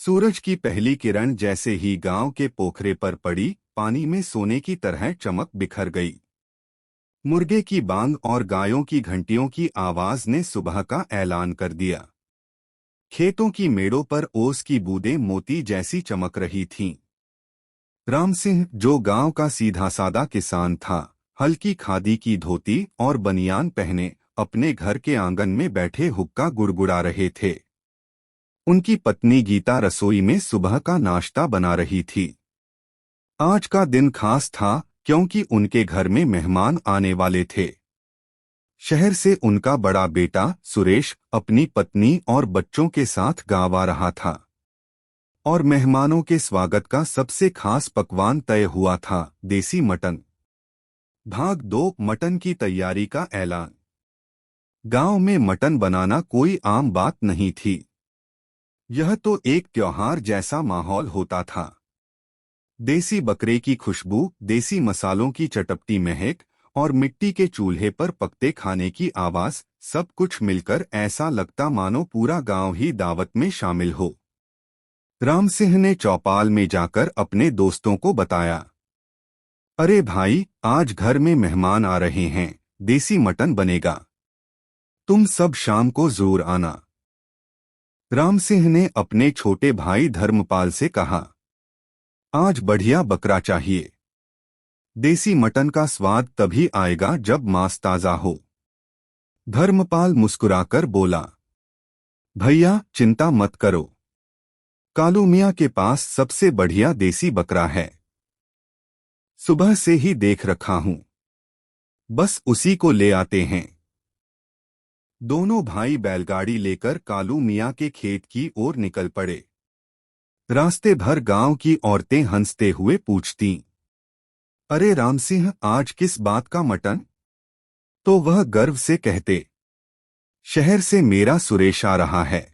सूरज की पहली किरण जैसे ही गांव के पोखरे पर पड़ी, पानी में सोने की तरह चमक बिखर गई। मुर्गे की बांग और गायों की घंटियों की आवाज ने सुबह का ऐलान कर दिया। खेतों की मेड़ों पर ओस की बूंदें मोती जैसी चमक रही थीं। राम सिंह, जो गांव का सीधा सादा किसान था, हल्की खादी की धोती और बनियान पहने अपने घर के आंगन में बैठे हुक्का गुड़गुड़ा रहे थे। उनकी पत्नी गीता रसोई में सुबह का नाश्ता बना रही थी। आज का दिन खास था क्योंकि उनके घर में मेहमान आने वाले थे। शहर से उनका बड़ा बेटा सुरेश अपनी पत्नी और बच्चों के साथ गांव आ रहा था और मेहमानों के स्वागत का सबसे खास पकवान तय हुआ था, देसी मटन। भाग 2, मटन की तैयारी का ऐलान। गांव में मटन बनाना कोई आम बात नहीं थी। यह तो एक त्योहार जैसा माहौल होता था। देसी बकरे की खुशबू, देसी मसालों की चटपटी महक और मिट्टी के चूल्हे पर पकते खाने की आवाज, सब कुछ मिलकर ऐसा लगता मानो पूरा गांव ही दावत में शामिल हो। राम सिंह ने चौपाल में जाकर अपने दोस्तों को बताया, अरे भाई, आज घर में मेहमान आ रहे हैं, देसी मटन बनेगा। तुम सब शाम को जरूर आना। राम सिंह ने अपने छोटे भाई धर्मपाल से कहा, आज बढ़िया बकरा चाहिए। देसी मटन का स्वाद तभी आएगा जब मांस ताजा हो। धर्मपाल मुस्कुराकर बोला, भैया चिंता मत करो, कालू मियां के पास सबसे बढ़िया देसी बकरा है। सुबह से ही देख रखा हूं, बस उसी को ले आते हैं। दोनों भाई बैलगाड़ी लेकर कालू मियां के खेत की ओर निकल पड़े। रास्ते भर गांव की औरतें हंसते हुए पूछतीं, अरे राम सिंह, आज किस बात का मटन? तो वह गर्व से कहते, शहर से मेरा सुरेश आ रहा है,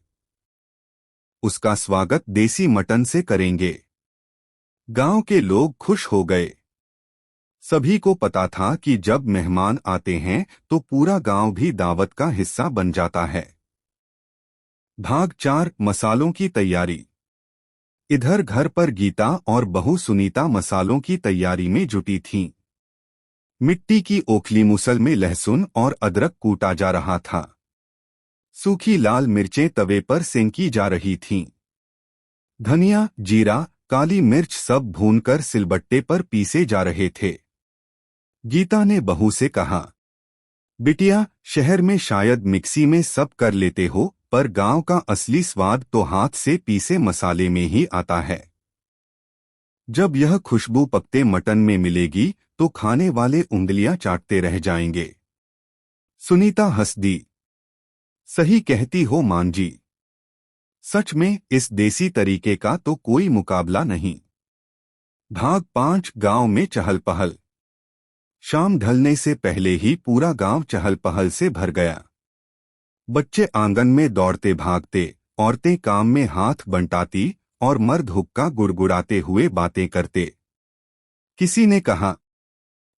उसका स्वागत देसी मटन से करेंगे। गांव के लोग खुश हो गए। सभी को पता था कि जब मेहमान आते हैं तो पूरा गांव भी दावत का हिस्सा बन जाता है। भाग 4, मसालों की तैयारी। इधर घर पर गीता और बहू सुनीता मसालों की तैयारी में जुटी थीं। मिट्टी की ओखली मुसल में लहसुन और अदरक कूटा जा रहा था। सूखी लाल मिर्चें तवे पर सेंकी जा रही थीं। धनिया, जीरा, काली मिर्च सब भूनकर सिलबट्टे पर पीसे जा रहे थे। गीता ने बहू से कहा, बिटिया, शहर में शायद मिक्सी में सब कर लेते हो, पर गांव का असली स्वाद तो हाथ से पीसे मसाले में ही आता है। जब यह खुशबू पकते मटन में मिलेगी तो खाने वाले उंगलियां चाटते रह जाएंगे। सुनीता हंस दी, सही कहती हो मान जी, सच में इस देसी तरीके का तो कोई मुकाबला नहीं। भाग 5, गांव में चहल पहल। शाम ढलने से पहले ही पूरा गांव चहल पहल से भर गया। बच्चे आंगन में दौड़ते भागते, औरतें काम में हाथ बंटाती और मर्द हुक्का गुड़गुड़ाते हुए बातें करते। किसी ने कहा,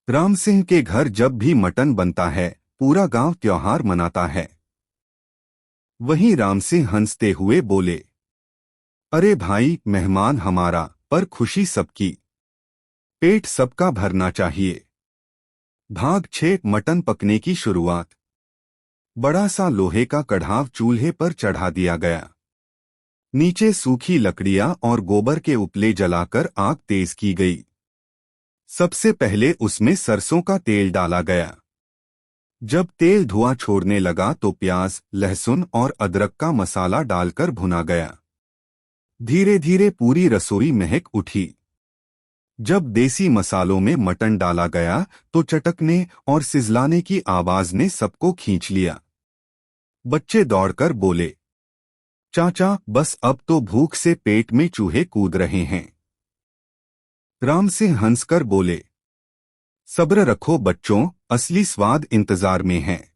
राम सिंह के घर जब भी मटन बनता है पूरा गांव त्योहार मनाता है। वहीं राम सिंह हंसते हुए बोले, अरे भाई, मेहमान हमारा पर खुशी सबकी, पेट सबका भरना चाहिए। भाग 6, मटन पकने की शुरुआत। बड़ा सा लोहे का कढ़ाव चूल्हे पर चढ़ा दिया गया। नीचे सूखी लकड़ियां और गोबर के उपले जलाकर आग तेज की गई। सबसे पहले उसमें सरसों का तेल डाला गया। जब तेल धुआं छोड़ने लगा तो प्याज, लहसुन और अदरक का मसाला डालकर भुना गया। धीरे धीरे पूरी रसोई महक उठी। जब देसी मसालों में मटन डाला गया तो चटकने और सिजलाने की आवाज ने सबको खींच लिया। बच्चे दौड़कर बोले, चाचा, बस अब तो भूख से पेट में चूहे कूद रहे हैं। राम सिंह हंसकर बोले, सब्र रखो बच्चों, असली स्वाद इंतजार में है।